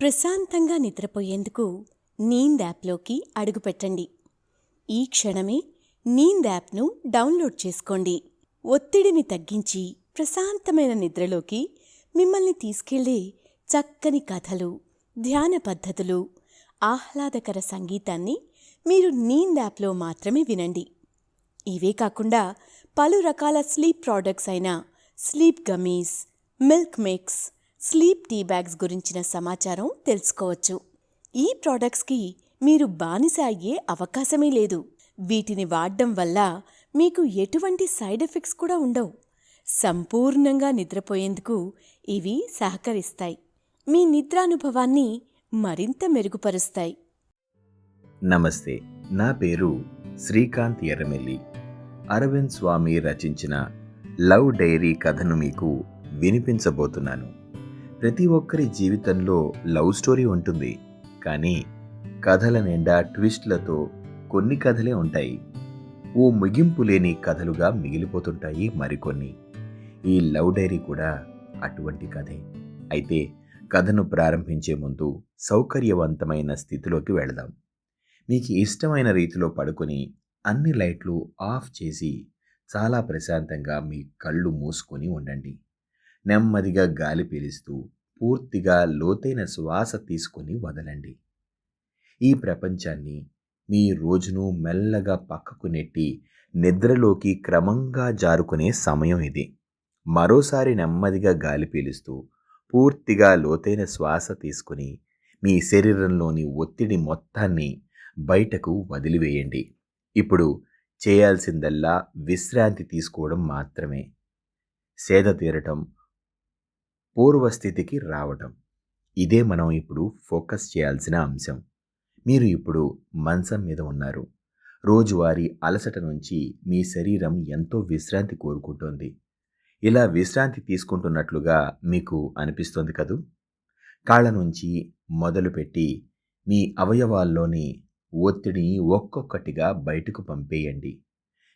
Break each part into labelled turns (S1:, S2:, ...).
S1: ప్రశాంతంగా నిద్రపోయేందుకు నీంద్ యాప్లోకి అడుగుపెట్టండి. ఈ క్షణమే నీంద్ యాప్ను డౌన్లోడ్ చేసుకోండి. ఒత్తిడిని తగ్గించి ప్రశాంతమైన నిద్రలోకి మిమ్మల్ని తీసుకెళ్లే చక్కని కథలు, ధ్యాన పద్ధతులు, ఆహ్లాదకర సంగీతాన్ని మీరు నీంద్ యాప్లో మాత్రమే వినండి. ఇవే కాకుండా పలు రకాల స్లీప్ ప్రోడక్ట్స్ అయిన sleep gummies, milk mix, sleep tea bags గురించిన సమాచారం తెలుసుకోవచ్చు. ఈ ప్రోడక్ట్స్కి మీరు బానిస అయ్యే అవకాశమే లేదు. వీటిని వాడడం వల్ల మీకు ఎటువంటి సైడ్ ఎఫెక్ట్స్ కూడా ఉండవు. సంపూర్ణంగా నిద్రపోయేందుకు ఇవి సహకరిస్తాయి. మీ నిద్రానుభవాన్ని మరింత మెరుగుపరుస్తాయి.
S2: నమస్తే, నా పేరు శ్రీకాంత్ ఎర్రమెల్లి. అరవింద్ స్వామి రచించిన లవ్ డైరీ కథను మీకు వినిపించబోతున్నాను. ప్రతి ఒక్కరి జీవితంలో లవ్ స్టోరీ ఉంటుంది, కానీ కథల నిండా ట్విస్ట్లతో కొన్ని కథలే ఉంటాయి. ఓ ముగింపు లేని కథలుగా మిగిలిపోతుంటాయి మరికొన్ని. ఈ లవ్ డైరీ కూడా అటువంటి కథే. అయితే కథను ప్రారంభించే ముందు సౌకర్యవంతమైన స్థితిలోకి వెళదాం. మీకు ఇష్టమైన రీతిలో పడుకొని అన్ని లైట్లు ఆఫ్ చేసి చాలా ప్రశాంతంగా మీ కళ్ళు మూసుకొని ఉండండి. నెమ్మదిగా గాలి పీలుస్తూ పూర్తిగా లోతైన శ్వాస తీసుకొని వదలండి. ఈ ప్రపంచాన్ని, మీ రోజును మెల్లగా పక్కకు నెట్టి నిద్రలోకి క్రమంగా జారుకునే సమయం ఇది. మరోసారి నెమ్మదిగా గాలి పీలుస్తూ పూర్తిగా లోతైన శ్వాస తీసుకుని మీ శరీరంలోని ఒత్తిడి మొత్తాన్ని బయటకు వదిలివేయండి. ఇప్పుడు చేయాల్సిందల్లా విశ్రాంతి తీసుకోవడం మాత్రమే. సేద తీరటం, పూర్వస్థితికి రావటం, ఇదే మనం ఇప్పుడు ఫోకస్ చేయాల్సిన అంశం. మీరు ఇప్పుడు మంచం మీద ఉన్నారు. రోజువారీ అలసట నుంచి మీ శరీరం ఎంతో విశ్రాంతి కోరుకుంటోంది. ఇలా విశ్రాంతి తీసుకుంటున్నట్లుగా మీకు అనిపిస్తోంది కదూ. కాళ్ళ నుంచి మొదలుపెట్టి మీ అవయవాల్లోని ఒత్తిడిని ఒక్కొక్కటిగా బయటకు పంపేయండి.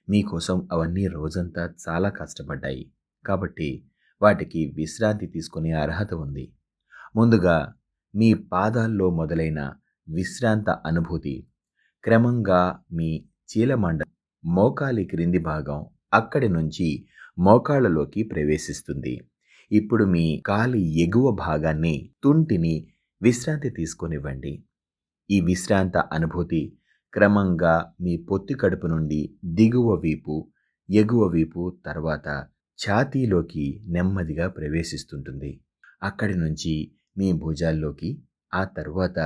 S2: మీకోసం అవన్నీ రోజంతా చాలా కష్టపడ్డాయి, కాబట్టి వాటికి విశ్రాంతి తీసుకునే అర్హత ఉంది. ముందుగా మీ పాదాల్లో మొదలైన విశ్రాంత అనుభూతి క్రమంగా మీ చీలమండలం, మోకాలి క్రింది భాగం, అక్కడి నుంచి మోకాళ్ళలోకి ప్రవేశిస్తుంది. ఇప్పుడు మీ కాలి ఎగువ భాగాన్ని, తుంటిని విశ్రాంతి తీసుకొనివ్వండి. ఈ విశ్రాంత అనుభూతి క్రమంగా మీ పొత్తి కడుపు నుండి దిగువ వీపు, ఎగువ వీపు, తర్వాత ఛాతీలోకి నెమ్మదిగా ప్రవేశిస్తుంటుంది. అక్కడి నుంచి మీ భుజాల్లోకి, ఆ తర్వాత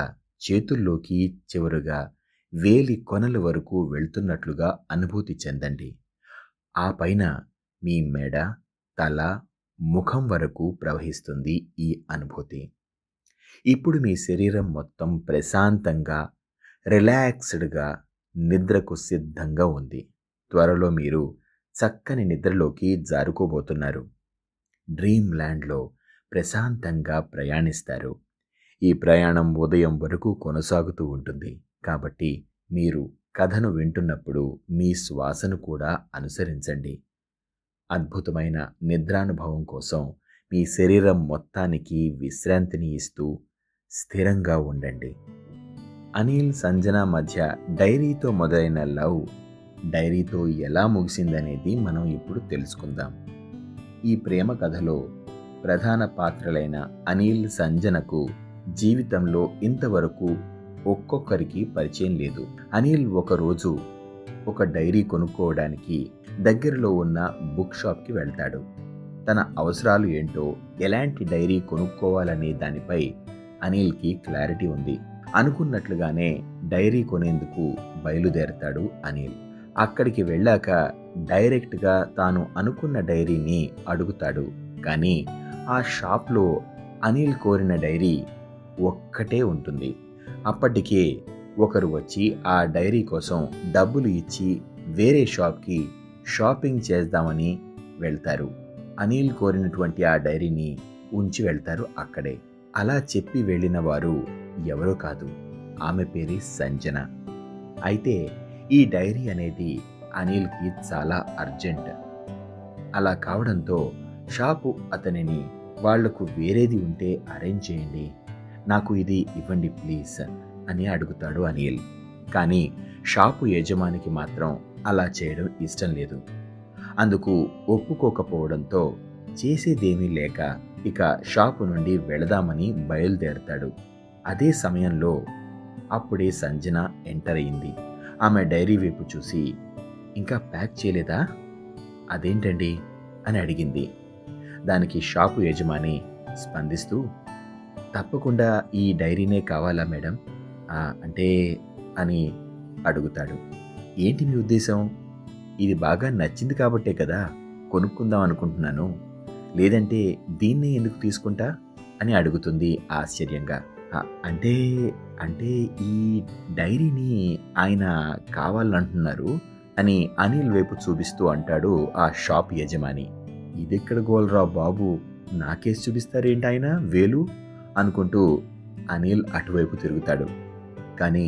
S2: చేతుల్లోకి, చివరగా వేలి కొనల వరకు వెళ్తున్నట్లుగా అనుభూతి చెందండి. ఆ పైన మీ మెడ, తల, ముఖం వరకు ప్రవహిస్తుంది ఈ అనుభూతి. ఇప్పుడు మీ శరీరం మొత్తం ప్రశాంతంగా, రిలాక్స్డ్గా, నిద్రకు సిద్ధంగా ఉంది. త్వరలో మీరు చక్కని నిద్రలోకి జారుకోబోతున్నారు. డ్రీమ్ ల్యాండ్లో ప్రశాంతంగా ప్రయాణిస్తారు. ఈ ప్రయాణం ఉదయం వరకు కొనసాగుతూ ఉంటుంది. కాబట్టి మీరు కథను వింటున్నప్పుడు మీ శ్వాసను కూడా అనుసరించండి. అద్భుతమైన నిద్రానుభవం కోసం మీ శరీరం మొత్తానికి విశ్రాంతిని ఇస్తూ స్థిరంగా ఉండండి. అనిల్, సంజన మధ్య డైరీతో మొదలైన లవ్ డైరీతో ఎలా ముగిసిందనేది మనం ఇప్పుడు తెలుసుకుందాం. ఈ ప్రేమ కథలో ప్రధాన పాత్రలైన అనిల్, సంజనకు జీవితంలో ఇంతవరకు ఒక్కొక్కరికి పరిచయం లేదు. అనిల్ ఒకరోజు ఒక డైరీ కొనుక్కోవడానికి దగ్గరలో ఉన్న బుక్ షాప్కి వెళ్తాడు. తన అవసరాలు ఏంటో, ఎలాంటి డైరీ కొనుక్కోవాలనే దానిపై అనిల్కి క్లారిటీ ఉంది. అనుకున్నట్లుగానే డైరీ కొనేందుకు బయలుదేరతాడు అనిల్. అక్కడికి వెళ్ళాక డైరెక్ట్గా తాను అనుకున్న డైరీని అడుగుతాడు. కానీ ఆ షాప్లో అనిల్ కోరిన డైరీ ఒక్కటే ఉంటుంది. అప్పటికే ఒకరు వచ్చి ఆ డైరీ కోసం డబ్బులు ఇచ్చి వేరే షాప్కి షాపింగ్ చేద్దామని వెళ్తారు. అనిల్ కోరినటువంటి ఆ డైరీని ఉంచి వెళ్తారు అక్కడే. అలా చెప్పి వెళ్ళిన వారు ఎవరో కాదు, ఆమె పేరే సంజన. అయితే ఈ డైరీ అనేది అనిల్కి చాలా అర్జెంట్. అలా కావడంతో షాపు అతనిని వాళ్లకు వేరేది ఉంటే అరేంజ్ చేయండి, నాకు ఇది ఇవ్వండి ప్లీజ్ అని అడుగుతాడు అనిల్. కానీ షాపు యజమానికి మాత్రం అలా చేయడం ఇష్టం లేదు. అందుకు ఒప్పుకోకపోవడంతో చేసేదేమీ లేక ఇక షాపు నుండి వెళదామని బయలుదేరతాడు. అదే సమయంలో అప్పుడే సంజన ఎంటర్ అయింది. ఆమె డైరీ వైపు చూసి, ఇంకా ప్యాక్ చేయలేదా? అదేంటండి అని అడిగింది. దానికి షాపు యజమాని స్పందిస్తూ, తప్పకుండా ఈ డైరీనే కావాలా మేడం? అంటే అని అడుగుతాడు. ఏంటి మీ ఉద్దేశం? ఇది బాగా నచ్చింది కాబట్టే కదా కొనుక్కుందాం అనుకుంటున్నాను, లేదంటే దీన్నే ఎందుకు తీసుకుంటా అని అడుగుతుంది ఆశ్చర్యంగా. అంటే అంటే ఈ డైరీని ఆయన కావాలంటున్నారు అని అనిల్ వైపు చూపిస్తూ అంటాడు ఆ షాప్ యజమాని. ఇదెక్కడ గోల్రా బాబు, నాకేసి చూపిస్తారేంటి ఆయన వేలు అనుకుంటూ అనిల్ అటువైపు తిరుగుతాడు. కానీ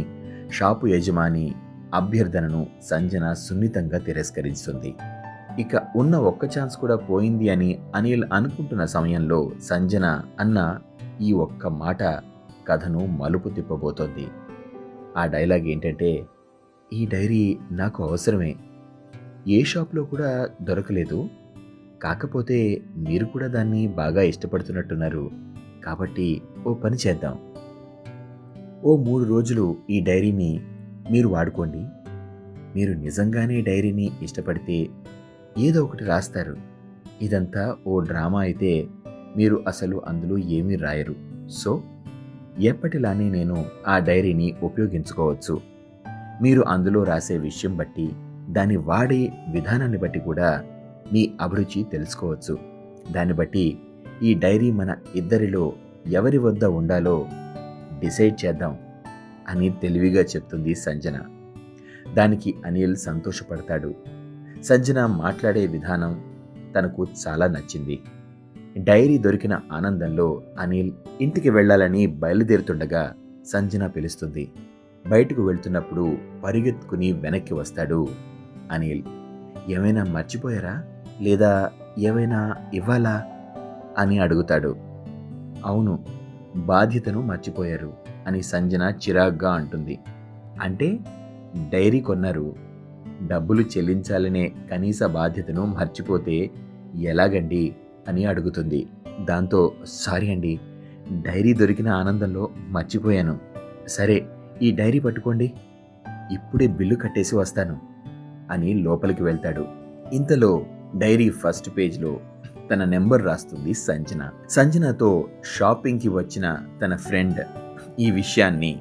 S2: షాపు యజమాని అభ్యర్థనను సంజన సున్నితంగా తిరస్కరిస్తుంది. ఇక ఉన్న ఒక్క ఛాన్స్ కూడా పోయింది అని అనిల్ అనుకుంటున్న సమయంలో సంజన అన్న ఈ ఒక్క మాట కథను మలుపు తిప్పబోతోంది. ఆ డైలాగ్ ఏంటంటే, ఈ డైరీ నాకు అవసరమే, ఏ షాప్లో కూడా దొరకలేదు, కాకపోతే మీరు కూడా దాన్ని బాగా ఇష్టపడుతున్నట్టున్నారు, కాబట్టి ఓ పని చేద్దాం, ఓ 3 రోజులు ఈ డైరీని మీరు వాడుకోండి. మీరు నిజంగానే డైరీని ఇష్టపడితే ఏదో ఒకటి రాస్తారు. ఇదంతా ఓ డ్రామా అయితే మీరు అసలు అందులో ఏమీ రాయరు. సో ఎప్పటిలానే నేను ఆ డైరీని ఉపయోగించుకోవచ్చు. మీరు అందులో రాసే విషయం బట్టి, దాన్ని వాడే విధానాన్ని బట్టి కూడా మీ అభిరుచి తెలుసుకోవచ్చు. దాన్ని బట్టి ఈ డైరీ మన ఇద్దరిలో ఎవరి వద్ద ఉండాలో డిసైడ్ చేద్దాం అని తెలివిగా చెప్తుంది సంజన. దానికి అనిల్ సంతోషపడతాడు. సంజన మాట్లాడే విధానం తనకు చాలా నచ్చింది. డైరీ దొరికిన ఆనందంలో అనిల్ ఇంటికి వెళ్ళాలని బయలుదేరుతుండగా సంజన పిలుస్తుంది. బయటకు వెళ్తున్నప్పుడు పరిగెత్తుకుని వెనక్కి వస్తాడు అనిల్. ఏమైనా మర్చిపోయారా, లేదా ఏమైనా ఇవ్వాలా అని అడుగుతాడు. అవును, బాధ్యతను మర్చిపోయారు అని సంజన చిరాగ్గా అంటుంది. అంటే డైరీ కొన్నారు, డబ్బులు చెల్లించాలనే కనీస బాధ్యతను మర్చిపోతే ఎలాగండి అని అడుగుతుంది. దాంతో సారీ అండి, డైరీ దొరికిన ఆనందంలో మర్చిపోయాను. సరే, ఈ డైరీ పట్టుకోండి, ఇప్పుడే బిల్లు కట్టేసి వస్తాను అని లోపలికి వెళ్తాడు. ఇంతలో డైరీ ఫస్ట్ పేజ్లో తన నెంబర్ రాస్తుంది సంజన. సంజనతో షాపింగ్కి వచ్చిన తన ఫ్రెండ్ ఈ విషయాన్ని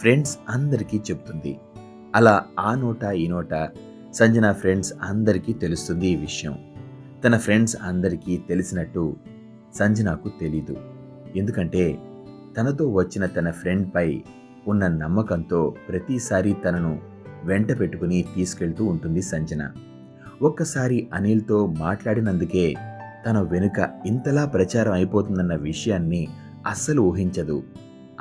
S2: ఫ్రెండ్స్ అందరికీ చెప్తుంది. అలా ఆ నోట ఈ నోట సంజన ఫ్రెండ్స్ అందరికీ తెలుస్తుంది ఈ విషయం. తన ఫ్రెండ్స్ అందరికీ తెలిసినట్టు సంజనకు తెలీదు. ఎందుకంటే తనతో వచ్చిన తన ఫ్రెండ్పై ఉన్న నమ్మకంతో ప్రతిసారి తనను వెంట పెట్టుకుని తీసుకెళ్తూ ఉంటుంది సంజన. ఒక్కసారి అనిల్తో మాట్లాడినందుకే తన వెనుక ఇంతలా ప్రచారం అయిపోతుందన్న విషయాన్ని అస్సలు ఊహించదు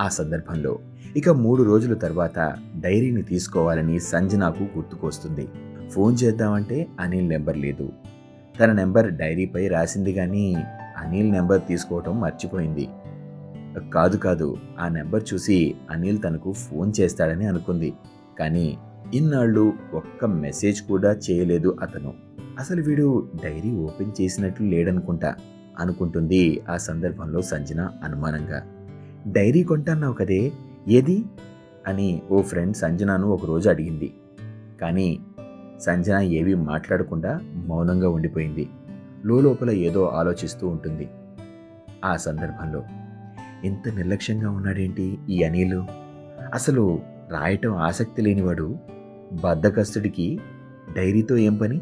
S2: ఆ సందర్భంలో. ఇక 3 రోజుల తర్వాత డైరీని తీసుకోవాలని సంజనకు గుర్తుకొస్తుంది. ఫోన్ చేద్దామంటే అనిల్ నెంబర్ లేదు. తన నెంబర్ డైరీపై రాసింది కానీ అనిల్ నెంబర్ తీసుకోవటం మర్చిపోయింది. కాదు, ఆ నెంబర్ చూసి అనిల్ తనకు ఫోన్ చేస్తాడని అనుకుంది. కానీ ఇన్నాళ్ళు ఒక్క మెసేజ్ కూడా చేయలేదు అతను. అసలు వీడు డైరీ ఓపెన్ చేసినట్లు లేడనుకుంటా అనుకుంటుంది ఆ సందర్భంలో సంజన అనుమానంగా. డైరీ కొంటన్నావు కదే, ఏది అని ఓ ఫ్రెండ్ సంజనను ఒకరోజు అడిగింది. కానీ సంజన ఏవీ మాట్లాడకుండా మౌనంగా ఉండిపోయింది. లోపల ఏదో ఆలోచిస్తూ ఉంటుంది. ఆ సందర్భంలో ఎంత నిర్లక్ష్యంగా ఉన్నాడేంటి ఈ అనిల్? అసలు రాయటం ఆసక్తి లేనివాడు బద్ధకస్తుడికి డైరీతో ఏం పని?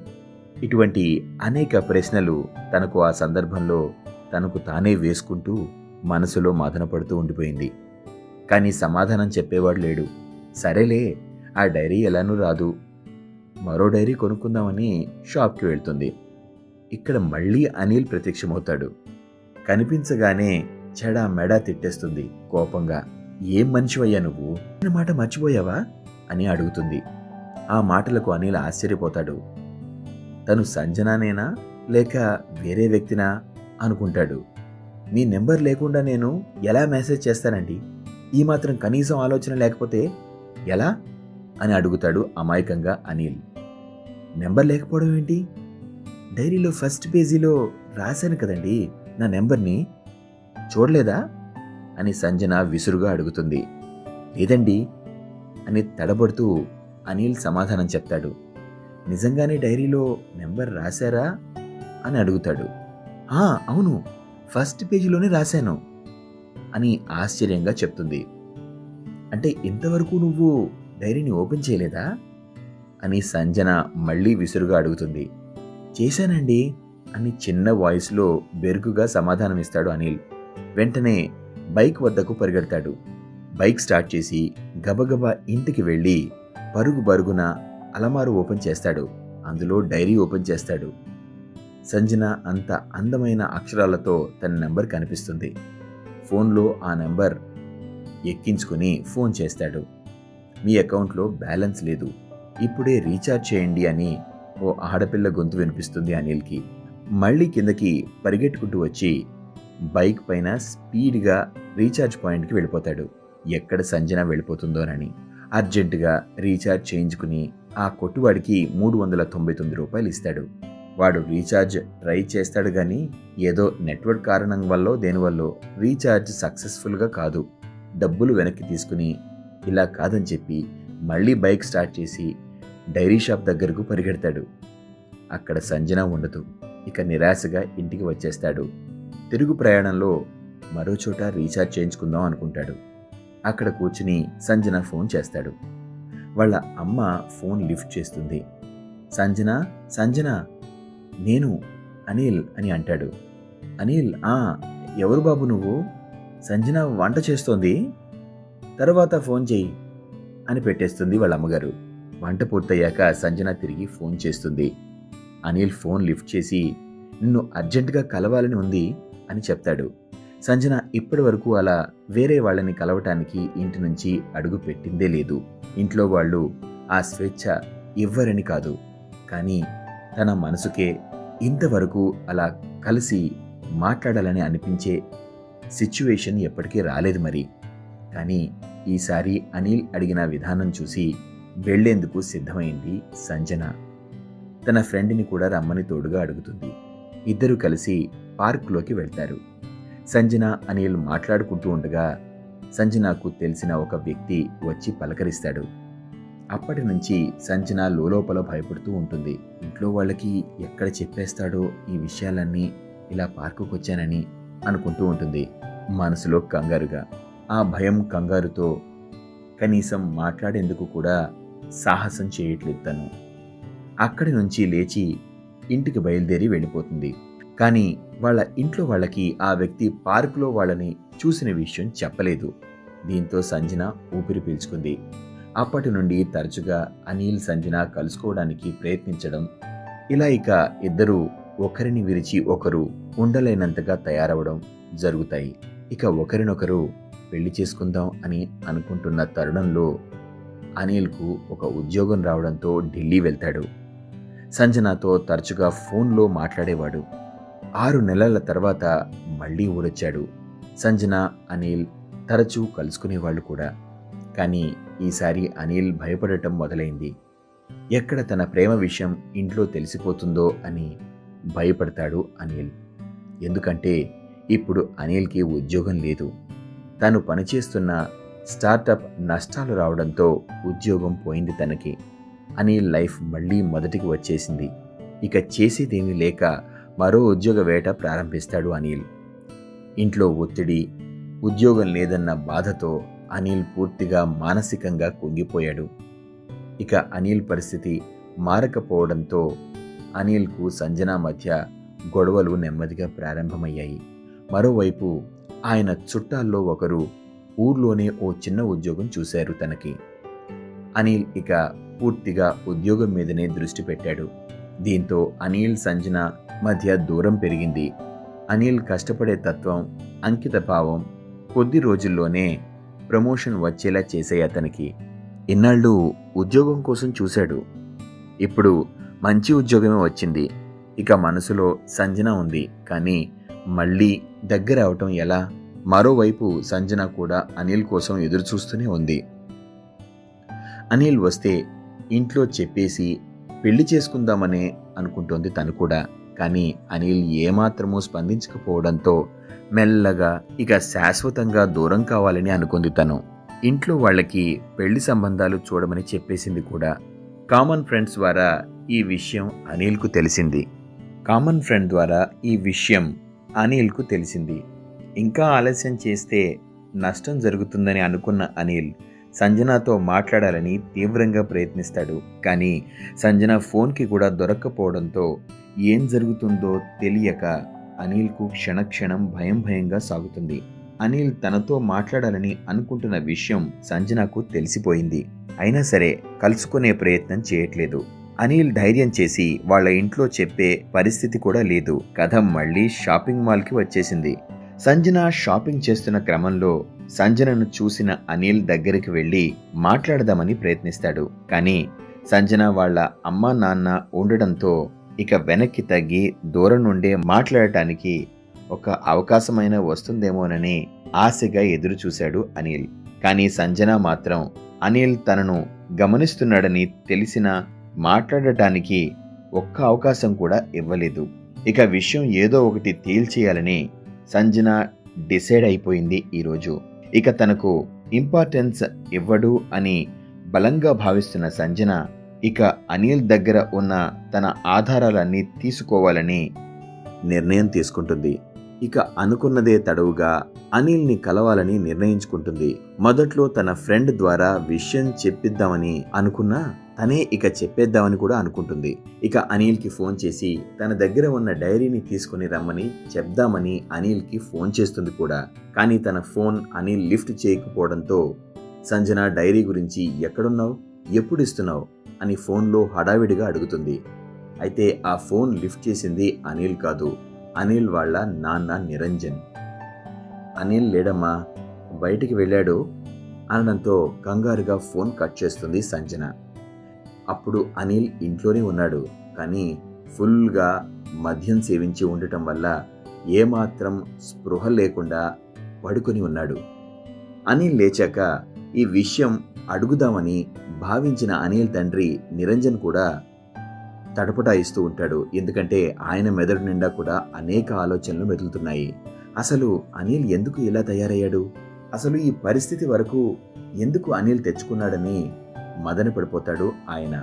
S2: ఇటువంటి అనేక ప్రశ్నలు తనకు ఆ సందర్భంలో తనకు తానే వేసుకుంటూ మనసులో మదనపడుతూ ఉండిపోయింది. కానీ సమాధానం చెప్పేవాడు లేడు. సరేలే, ఆ డైరీ ఎలానూ రాదు, మరో డైరీ కొనుక్కుందామని షాప్కి వెళ్తుంది. ఇక్కడ మళ్ళీ అనిల్ ప్రత్యక్షమవుతాడు. కనిపించగానే చెడా మెడా తిట్టేస్తుంది కోపంగా. ఏం మనిషివయ్యా నువ్వు, మాట మర్చిపోయావా అని అడుగుతుంది. ఆ మాటలకు అనిల్ ఆశ్చర్యపోతాడు. తను సంజనానేనా లేక వేరే వ్యక్తినా అనుకుంటాడు. మీ నెంబర్ లేకుండా నేను ఎలా మెసేజ్ చేస్తానండి? ఈ మాత్రం కనీసం ఆలోచన లేకపోతే ఎలా అని అడుగుతాడు అమాయకంగా అనిల్. నెంబర్ లేకపోవడం ఏంటి? డైరీలో ఫస్ట్ పేజీలో రాశాను కదండి నా నెంబర్ని, చూడలేదా అని సంజన విసురుగా అడుగుతుంది. లేదండి అని తడబడుతూ అనిల్ సమాధానం చెప్తాడు. నిజంగానే డైరీలో నెంబర్ రాశారా అని అడుగుతాడు. అవును, ఫస్ట్ పేజీలోనే రాశాను అని ఆశ్చర్యంగా చెప్తుంది. అంటే ఇంతవరకు నువ్వు డైరీని ఓపెన్ చేయలేదా అని సంజన మళ్ళీ విసురుగా అడుగుతుంది. చేశానండి అని చిన్న వాయిస్లో బెరుకుగా సమాధానమిస్తాడు అనిల్. వెంటనే బైక్ వద్దకు పరిగెడతాడు. బైక్ స్టార్ట్ చేసి గబగబా ఇంటికి వెళ్ళి పరుగున అలమారు ఓపెన్ చేస్తాడు. అందులో డైరీ ఓపెన్ చేస్తాడు. సంజన అంత అందమైన అక్షరాలతో తన నెంబర్ కనిపిస్తుంది. ఫోన్లో ఆ నెంబర్ ఎక్కించుకుని ఫోన్ చేస్తాడు. మీ అకౌంట్లో బ్యాలెన్స్ లేదు, ఇప్పుడే రీఛార్జ్ చేయండి అని ఓ ఆడపిల్ల గొంతు వినిపిస్తుంది అనిల్కి. మళ్ళీ కిందకి పరిగెట్టుకుంటూ వచ్చి బైక్ పైన స్పీడ్గా రీఛార్జ్ పాయింట్కి వెళ్ళిపోతాడు. ఎక్కడ సంజన వెళ్ళిపోతుందోనని అర్జెంటుగా రీఛార్జ్ చేయించుకుని ఆ కొట్టువాడికి 399 రూపాయలు ఇస్తాడు. వాడు రీఛార్జ్ ట్రై చేస్తాడు కానీ ఏదో నెట్వర్క్ కారణం వల్ల దేనివల్ల రీఛార్జ్ సక్సెస్ఫుల్గా కాదు. డబ్బులు వెనక్కి తీసుకుని ఇలా కాదని చెప్పి మళ్ళీ బైక్ స్టార్ట్ చేసి డైరీ షాప్ దగ్గరకు పరిగెడతాడు. అక్కడ సంజన ఉండదు. ఇక నిరాశగా ఇంటికి వచ్చేస్తాడు. తిరుగు ప్రయాణంలో మరో చోట రీఛార్జ్ చేయించుకుందాం అనుకుంటాడు. అక్కడ కూర్చుని సంజన ఫోన్ చేస్తాడు. వాళ్ళ అమ్మ ఫోన్ లిఫ్ట్ చేస్తుంది. సంజన నేను అనిల్ అని అంటాడు. అనిల్, ఎవరు బాబు నువ్వు? సంజన వంట చేస్తోంది, తర్వాత ఫోన్ చెయ్యి అని పెట్టేస్తుంది వాళ్ళ అమ్మగారు. వంట పూర్తయ్యాక సంజన తిరిగి ఫోన్ చేస్తుంది. అనిల్ ఫోన్ లిఫ్ట్ చేసి నిన్ను అర్జెంటుగా కలవాలని ఉంది అని చెప్తాడు. సంజన ఇప్పటి వరకు అలా వేరే వాళ్ళని కలవటానికి ఇంటి నుంచి అడుగు పెట్టిందే లేదు. ఇంట్లో వాళ్ళు ఆ స్వేచ్ఛ ఇవ్వరని కాదు, కానీ తన మనసుకే ఇంతవరకు అలా కలిసి మాట్లాడాలని అనిపించే సిచ్యువేషన్ ఎప్పటికీ రాలేదు మరి. కానీ ఈసారి అనిల్ అడిగిన విధానం చూసి వెళ్లేందుకు సిద్ధమైంది సంజన. తన ఫ్రెండ్ని కూడా రమ్మని తోడుగా అడుగుతుంది. ఇద్దరూ కలిసి పార్కులోకి వెళ్తారు. సంజన అనిల్ మాట్లాడుకుంటూ ఉండగా సంజనకు తెలిసిన ఒక వ్యక్తి వచ్చి పలకరిస్తాడు. అప్పటి నుంచి సంజన లోపల భయపడుతూ ఉంటుంది. ఇంట్లో వాళ్ళకి ఎక్కడ చెప్పేస్తాడో ఈ విషయాలన్నీ, ఇలా పార్కుకు వచ్చానని అనుకుంటూ ఉంటుంది మనసులో కంగారుగా. ఆ భయం కంగారుతో కనీసం మాట్లాడేందుకు కూడా సాహసం చేయట్లేదు తను. అక్కడి నుంచి లేచి ఇంటికి బయలుదేరి వెళ్ళిపోతుంది. కానీ వాళ్ళ ఇంట్లో వాళ్ళకి ఆ వ్యక్తి పార్కులో వాళ్ళని చూసిన విషయం చెప్పలేదు. దీంతో సంజన ఊపిరి పీల్చుకుంది. అప్పటి నుండి తరచుగా అనిల్ సంజన కలుసుకోవడానికి ప్రయత్నించడం, ఇలా ఇక ఇద్దరూ ఒకరిని విరిచి ఒకరు ఉండలేనంతగా తయారవడం జరుగుతాయి. ఇక ఒకరినొకరు పెళ్లి చేసుకుందాం అని అనుకుంటున్న తరుణంలో అనిల్కు ఒక ఉద్యోగం రావడంతో ఢిల్లీ వెళ్తాడు. సంజనతో తరచుగా ఫోన్లో మాట్లాడేవాడు. 6 నెలల తర్వాత మళ్ళీ ఊరొచ్చాడు. సంజన అనిల్ తరచూ కలుసుకునేవాళ్ళు కూడా. కానీ ఈసారి అనిల్ భయపడటం మొదలైంది. ఎక్కడ తన ప్రేమ విషయం ఇంట్లో తెలిసిపోతుందో అని భయపడతాడు అనిల్. ఎందుకంటే ఇప్పుడు అనిల్కి ఉద్యోగం లేదు. తను పనిచేస్తున్న స్టార్టప్ నష్టాలు రావడంతో ఉద్యోగం పోయింది తనకి. అనిల్ లైఫ్ మళ్ళీ మొదటికి వచ్చేసింది. ఇక చేసేదేమీ లేక మరో ఉద్యోగ వేట ప్రారంభిస్తాడు అనిల్. ఇంట్లో ఒత్తిడి, ఉద్యోగం లేదన్న బాధతో అనిల్ పూర్తిగా మానసికంగా కుంగిపోయాడు. ఇక అనిల్ పరిస్థితి మారకపోవడంతో అనిల్కు సంజన మధ్య గొడవలు నెమ్మదిగా ప్రారంభమయ్యాయి. మరోవైపు ఆయన చుట్టాల్లో ఒకరు ఊర్లోనే ఓ చిన్న ఉద్యోగం చూశారు తనకి. అనిల్ ఇక పూర్తిగా ఉద్యోగం మీదనే దృష్టి పెట్టాడు. దీంతో అనిల్ సంజన మధ్య దూరం పెరిగింది. అనిల్ కష్టపడే తత్వం, అంకిత భావం కొద్ది రోజుల్లోనే ప్రమోషన్ వచ్చేలా చేసాయి అతనికి. ఇన్నాళ్ళు ఉద్యోగం కోసం చూశాడు. ఇప్పుడు మంచి ఉద్యోగమే వచ్చింది. ఇక మనసులో సంజన ఉంది, కానీ మళ్ళీ దగ్గర అవటం ఎలా? మరోవైపు సంజన కూడా అనిల్ కోసం ఎదురుచూస్తూనే ఉంది. అనిల్ వస్తే ఇంట్లో చెప్పేసి పెళ్లి చేసుకుందామనే అనుకుంటోంది తను కూడా. కానీ అనిల్ ఏమాత్రమూ స్పందించకపోవడంతో మెల్లగా ఇక శాశ్వతంగా దూరం కావాలని అనుకుంది తను. ఇంట్లో వాళ్ళకి పెళ్లి సంబంధాలు చూడమని చెప్పేసింది కూడా. కామన్ ఫ్రెండ్స్ ద్వారా ఈ విషయం అనిల్కు తెలిసింది. ఇంకా ఆలస్యం చేస్తే నష్టం జరుగుతుందని అనుకున్న అనిల్ సంజనతో మాట్లాడాలని తీవ్రంగా ప్రయత్నిస్తాడు. కానీ సంజన ఫోన్కి కూడా దొరక్కపోవడంతో ఏం జరుగుతుందో తెలియక అనిల్కు క్షణక్షణం భయంగా సాగుతుంది. అనిల్ తనతో మాట్లాడాలని అనుకుంటున్న విషయం సంజనకు తెలిసిపోయింది. అయినా సరే కలుసుకునే ప్రయత్నం చేయట్లేదు. అనిల్ ధైర్యం చేసి వాళ్ళ ఇంట్లో చెప్పే పరిస్థితి కూడా లేదు. కథ మళ్ళీ షాపింగ్ మాల్కి వచ్చేసింది. సంజన షాపింగ్ చేస్తున్న క్రమంలో సంజనను చూసిన అనిల్ దగ్గరికి వెళ్ళి మాట్లాడదామని ప్రయత్నిస్తాడు. కానీ సంజన వాళ్ళ అమ్మా నాన్న ఉండడంతో ఇక వెనక్కి తగ్గి దూరం నుండే మాట్లాడటానికి ఒక అవకాశమైనా వస్తుందేమోనని ఆశగా ఎదురు చూశాడు అనిల్. కానీ సంజన మాత్రం అనిల్ తనను గమనిస్తున్నాడని తెలిసినా మాట్లాడటానికి ఒక్క అవకాశం కూడా ఇవ్వలేదు. ఇక విషయం ఏదో ఒకటి తేల్చేయాలని సంజన డిసైడ్ అయిపోయింది ఈరోజు. ఇక తనకు ఇంపార్టెన్స్ ఇవ్వడు అని బలంగా భావిస్తున్న సంజన ఇక అనిల్ దగ్గర ఉన్న తన ఆధారాలన్నీ తీసుకోవాలని నిర్ణయం తీసుకుంటుంది. ఇక అనుకున్నదే తడవుగా అనిల్ని కలవాలని నిర్ణయించుకుంటుంది. మొదట్లో తన ఫ్రెండ్ ద్వారా విషయం చెప్పిద్దామని అనుకున్నా తనే ఇక చెప్పేద్దామని కూడా అనుకుంటుంది. ఇక అనిల్కి ఫోన్ చేసి తన దగ్గర ఉన్న డైరీని తీసుకుని రమ్మని చెప్దామని అనిల్కి ఫోన్ చేస్తుంది కూడా. కానీ తన ఫోన్ అనిల్ లిఫ్ట్ చేయకపోవడంతో సంజన డైరీ గురించి ఎక్కడున్నావు, ఎప్పుడు ఇస్తున్నావు అని ఫోన్లో హడావిడిగా అడుగుతుంది. అయితే ఆ ఫోన్ లిఫ్ట్ చేసింది అనిల్ కాదు, అనిల్ వాళ్ళ నాన్న నిరంజన్. అనిల్ లేడమ్మా, బయటికి వెళ్ళాడు అనడంతో కంగారుగా ఫోన్ కట్ చేస్తుంది సంజన. అప్పుడు అనిల్ ఇంట్లోనే ఉన్నాడు. కానీ ఫుల్గా మద్యం సేవించి ఉండటం వల్ల ఏమాత్రం స్పృహ లేకుండా పడుకొని ఉన్నాడు. అనిల్ లేచాక ఈ విషయం అడుగుదామని భావించిన అనిల్ తండ్రి నిరంజన్ కూడా తడపటాయిస్తూ ఉంటాడు. ఎందుకంటే ఆయన మెదడు నిండా కూడా అనేక ఆలోచనలు మెదులుతున్నాయి. అసలు అనిల్ ఎందుకు ఇలా తయారయ్యాడు, అసలు ఈ పరిస్థితి వరకు ఎందుకు అనిల్ తెచ్చుకున్నాడని మదన పడిపోతాడు ఆయన.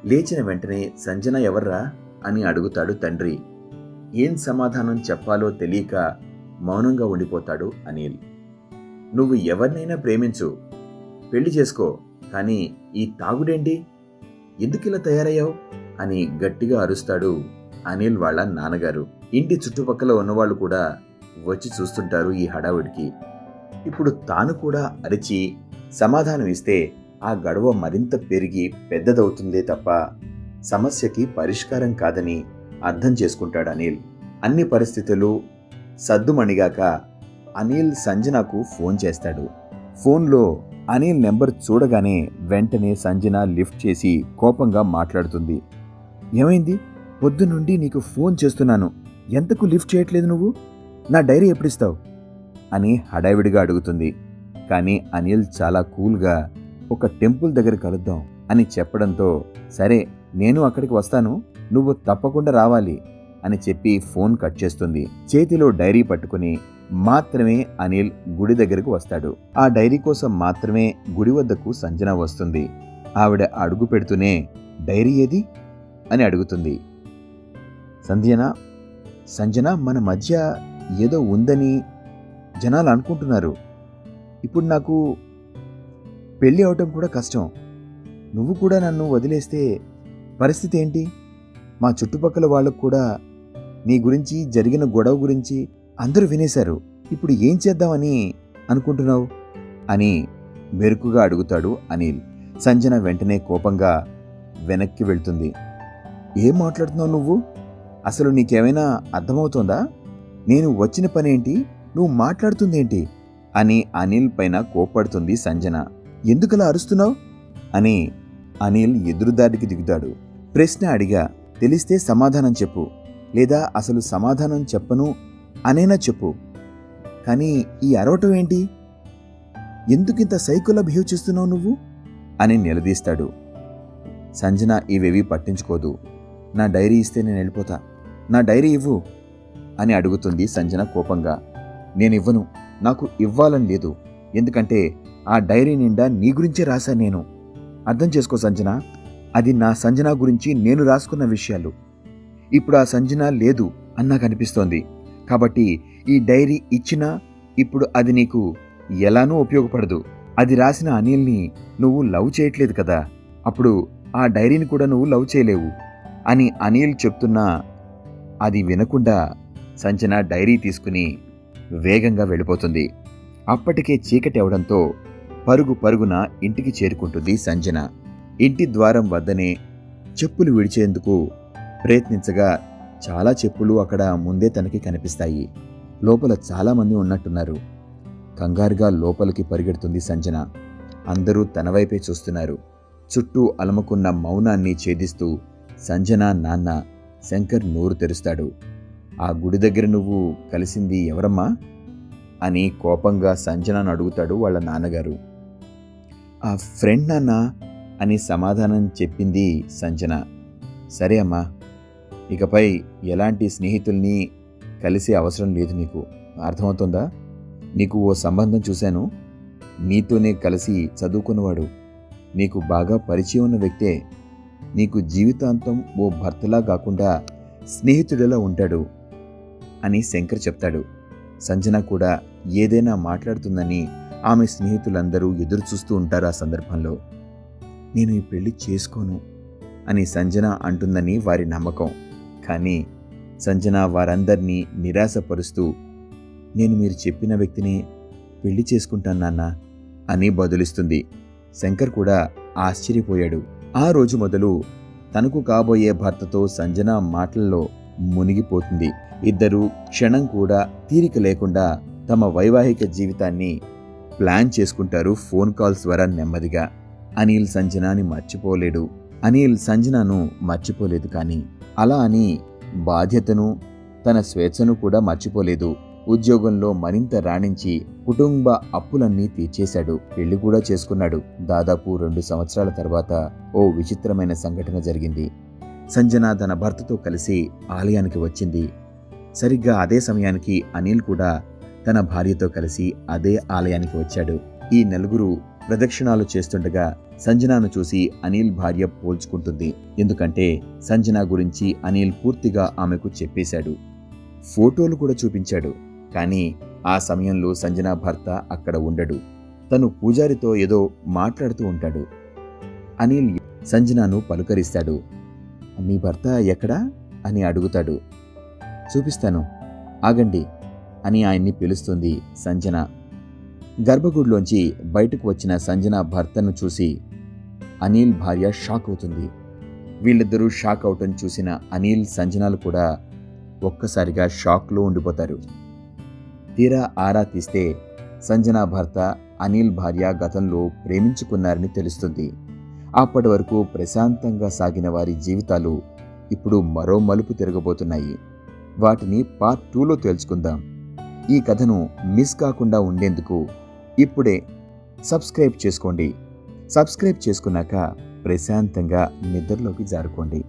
S2: లేచిన వెంటనే సంజన ఎవర్రా అని అడుగుతాడు తండ్రి. ఏం సమాధానం చెప్పాలో తెలియక మౌనంగా ఉండిపోతాడు అనిల్. నువ్వు ఎవరినైనా ప్రేమించు, పెళ్లి చేసుకో, కానీ ఈ తాగుడేంటి, ఎందుకిలా తయారయ్యావు అని గట్టిగా అరుస్తాడు అనిల్ వాళ్ళ నాన్నగారు. ఇంటి చుట్టుపక్కల ఉన్నవాళ్ళు కూడా వచ్చి చూస్తుంటారు ఈ హడావుడికి. ఇప్పుడు తాను కూడా అరిచి సమాధానం ఇస్తే ఆ గొడవ మరింత పెరిగి పెద్దదవుతుందే తప్ప సమస్యకి పరిష్కారం కాదని అర్థం చేసుకుంటాడు అనిల్. అన్ని పరిస్థితులు సద్దుమణిగాక అనిల్ సంజనకు ఫోన్ చేస్తాడు. ఫోన్లో అనిల్ నెంబర్ చూడగానే వెంటనే సంజన లిఫ్ట్ చేసి కోపంగా మాట్లాడుతుంది. ఏమైంది, పొద్దునుండి నీకు ఫోన్ చేస్తున్నాను, ఎంతకు లిఫ్ట్ చేయట్లేదు నువ్వు, నా డైరీ ఎప్పుడిస్తావు అని హడావిడిగా అడుగుతుంది. కానీ అనిల్ చాలా కూల్గా ఒక టెంపుల్ దగ్గర కలుద్దాం అని చెప్పడంతో సరే నేను అక్కడికి వస్తాను, నువ్వు తప్పకుండా రావాలి అని చెప్పి ఫోన్ కట్ చేస్తుంది. చేతిలో డైరీ పట్టుకుని మాత్రమే అనిల్ గుడి దగ్గరకు వస్తాడు. ఆ డైరీ కోసం మాత్రమే గుడి వద్దకు సంజన వస్తుంది. ఆవిడ అడుగు పెడుతూనే డైరీ ఏది అని అడుగుతుంది. సంజన మన మధ్య ఏదో ఉందని జనాలు అనుకుంటున్నారు. ఇప్పుడు నాకు పెళ్ళి అవటం కూడా కష్టం. నువ్వు కూడా నన్ను వదిలేస్తే పరిస్థితి ఏంటి? మా చుట్టుపక్కల వాళ్ళకు కూడా నీ గురించి జరిగిన గొడవ గురించి అందరూ వినేశారు. ఇప్పుడు ఏం చేద్దామని అనుకుంటున్నావు అని మెరుకుగా అడుగుతాడు అనిల్. సంజన వెంటనే కోపంగా వెనక్కి వెళ్తుంది. ఏం మాట్లాడుతున్నావు నువ్వు? అసలు నీకేమైనా అర్థమవుతోందా? నేను వచ్చిన పనేంటి, నువ్వు మాట్లాడుతుందేంటి అని అనిల్ పైన కోప్పడుతుంది సంజన. ఎందుకలా అరుస్తున్నావు అని అనిల్ ఎదురుదాడికి దిగుతాడు. ప్రశ్న అడిగా, తెలిస్తే సమాధానం చెప్పు, లేదా అసలు సమాధానం చెప్పను
S3: అనేనా చెప్పు. కానీ ఈ అరవటం ఏంటి? ఎందుకింత సైకోలా బిహేవ్ చేస్తున్నావు నువ్వు అని నిలదీస్తాడు. సంజన ఇవేవి పట్టించుకోదు. నా డైరీ ఇస్తే నేను వెళ్ళిపోతా, నా డైరీ ఇవ్వు అని అడుగుతుంది సంజన కోపంగా. నేనివ్వను, నాకు ఇవ్వాలని లేదు. ఎందుకంటే ఆ డైరీ నిండా నీ గురించే రాశాను నేను. అర్థం చేసుకో సంజన, అది నా సంజన గురించి నేను రాసుకున్న విషయాలు. ఇప్పుడు ఆ సంజన లేదు అని నాకు అనిపిస్తోంది. కాబట్టి ఈ డైరీ ఇచ్చినా ఇప్పుడు అది నీకు ఎలానూ ఉపయోగపడదు. అది రాసిన అనిల్ని నువ్వు లవ్ చేయట్లేదు కదా, అప్పుడు ఆ డైరీని కూడా నువ్వు లవ్ చేయలేవు అని అనిల్ చెప్తున్నా అది వినకుండా సంజన డైరీ తీసుకుని వేగంగా వెళ్ళిపోతుంది. అప్పటికే చీకటి అవడంతో పరుగు పరుగున ఇంటికి చేరుకుంటుంది సంజన. ఇంటి ద్వారం వద్దనే చెప్పులు విడిచేందుకు ప్రయత్నించగా చాలా చెప్పులు అక్కడ ముందే తనకి కనిపిస్తాయి. లోపల చాలామంది ఉన్నట్టున్నారు. కంగారుగా లోపలికి పరిగెడుతుంది సంజన. అందరూ తన వైపే చూస్తున్నారు. చుట్టూ అలముకున్న మౌనాన్ని ఛేదిస్తూ సంజన నాన్న శంకర్ నోరు తెరుస్తాడు. ఆ గుడి దగ్గర నువ్వు కలిసింది ఎవరమ్మా అని కోపంగా సంజనను అడుగుతాడు వాళ్ళ నాన్నగారు. ఆ ఫ్రెండ్ నాన్న అని సమాధానం చెప్పింది సంజన. సరే అమ్మా, ఇకపై ఎలాంటి స్నేహితుల్ని కలిసే అవసరం లేదు నీకు, అర్థమవుతుందా? నీకు ఓ సంబంధం చూశాను, నీతోనే కలిసి చదువుకున్నవాడు, నీకు బాగా పరిచయం ఉన్న వ్యక్తే. నీకు జీవితాంతం ఓ భర్తలా కాకుండా స్నేహితుడిలా ఉంటాడు అని శంకర్ చెప్తాడు. సంజన కూడా ఏదైనా మాట్లాడుతుందని ఆమె స్నేహితులందరూ ఎదురు చూస్తూ ఉంటారు. ఆ సందర్భంలో నేను ఈ పెళ్లి చేసుకోను అని సంజన అంటుందని వారి నమ్మకం. కానీ సంజన వారందరినీ నిరాశపరుస్తూ నేను మీరు చెప్పిన వ్యక్తిని పెళ్లి చేసుకుంటాను నాన్న అని బదులిస్తుంది. శంకర్ కూడా ఆశ్చర్యపోయాడు. ఆ రోజు మొదలు తనకు కాబోయే భర్తతో సంజన మాటల్లో మునిగిపోతుంది. ఇద్దరూ క్షణం కూడా తీరిక లేకుండా తమ వైవాహిక జీవితాన్ని ప్లాన్ చేసుకుంటారు ఫోన్ కాల్స్ ద్వారా నెమ్మదిగా. అనిల్ సంజనాని మర్చిపోలేడు, అనిల్ సంజనను మర్చిపోలేదు. కానీ అలా అని బాధ్యతను తన స్వేచ్ఛను కూడా మర్చిపోలేదు. ఉద్యోగంలో మరింత రాణించి కుటుంబ అప్పులన్నీ తీర్చేశాడు. పెళ్లి కూడా చేసుకున్నాడు. దాదాపు 2 సంవత్సరాల తర్వాత ఓ విచిత్రమైన సంఘటన జరిగింది. సంజన తన భర్తతో కలిసి ఆలయానికి వచ్చింది. సరిగ్గా అదే సమయానికి అనిల్ కూడా తన భార్యతో కలిసి అదే ఆలయానికి వచ్చాడు. ఈ నలుగురు ప్రదక్షిణాలు చేస్తుండగా సంజనను చూసి అనిల్ భార్య పోల్చుకుంటుంది. ఎందుకంటే సంజన గురించి అనిల్ పూర్తిగా ఆమెకు చెప్పేశాడు, ఫోటోలు కూడా చూపించాడు. కానీ ఆ సమయంలో సంజన భర్త అక్కడ ఉండడు. తను పూజారితో ఏదో మాట్లాడుతూ ఉంటాడు. అనిల్ సంజనను పలుకరిస్తాడు. మీ భర్త ఎక్కడా అని అడుగుతాడు. చూపిస్తాను, ఆగండి అని ఆయన్ని పిలుస్తుంది సంజన. గర్భగుడిలోంచి బయటకు వచ్చిన సంజన భర్తను చూసి అనిల్ భార్య షాక్ అవుతుంది. వీళ్ళిద్దరూ షాక్ అవటం చూసిన అనిల్ సంజనాలు కూడా ఒక్కసారిగా షాక్లో ఉండిపోతారు. తీరా ఆరా తీస్తే సంజన భర్త అనిల్ భార్య గతంలో ప్రేమించుకున్నారని తెలుస్తుంది. అప్పటి వరకు ప్రశాంతంగా సాగిన వారి జీవితాలు ఇప్పుడు మరో మలుపు తిరగబోతున్నాయి. వాటిని పార్ట్ 2లో తెలుసుకుందాం. ఈ కథను మిస్ కాకుండా ఉండేందుకు ఇప్పుడే సబ్స్క్రైబ్ చేసుకోండి. సబ్స్క్రైబ్ చేసుకున్నాక ప్రశాంతంగా నిద్రలోకి జారుకోండి.